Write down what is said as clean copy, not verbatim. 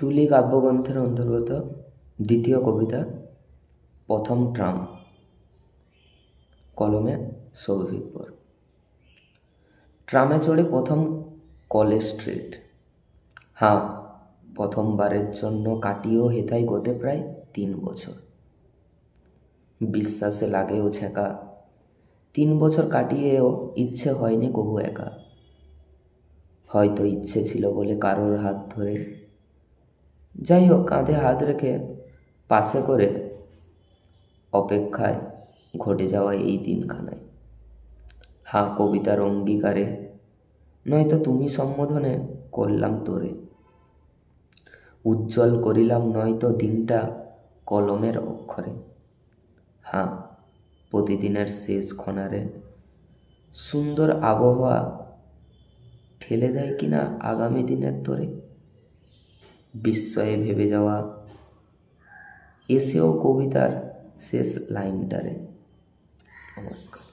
তুলি কাব্যগ্রন্থের অন্তর্গত দ্বিতীয় কবিতা প্রথম ট্রাম, কলমে সৌভিকপুর। ট্রামে চড়ে প্রথম কলেজ স্ট্রিট, হ্যাঁ প্রথমবারের জন্য কাটিয়েও হেথায় গোতে প্রায় 3 বছর। বিশ্বাসে লাগেও ছেঁকা, 3 বছর কাটিয়েও ইচ্ছে হয়নি কবু একা। হয়তো ইচ্ছে ছিল বলে কারোর হাত ধরে, যাই হোক কাঁধে হাত রেখে পাশে করে অপেক্ষায় ঘটে যাওয়া এই দিনখানায়। হ্যাঁ কবিতার অঙ্গীকারে, নয়তো তুমি সম্বোধনে করলাম তোরে। উজ্জ্বল করিলাম নয়তো দিনটা কলমের অক্ষরে। হ্যাঁ প্রতিদিনের শেষ ক্ষণারে সুন্দর আবহাওয়া ঠেলে দেয় কিনা আগামী দিনের তোরে। বিস্ময়ে ভেবে যাওয়া এসেও কবিতার শেষ লাইনটারে। নমস্কার।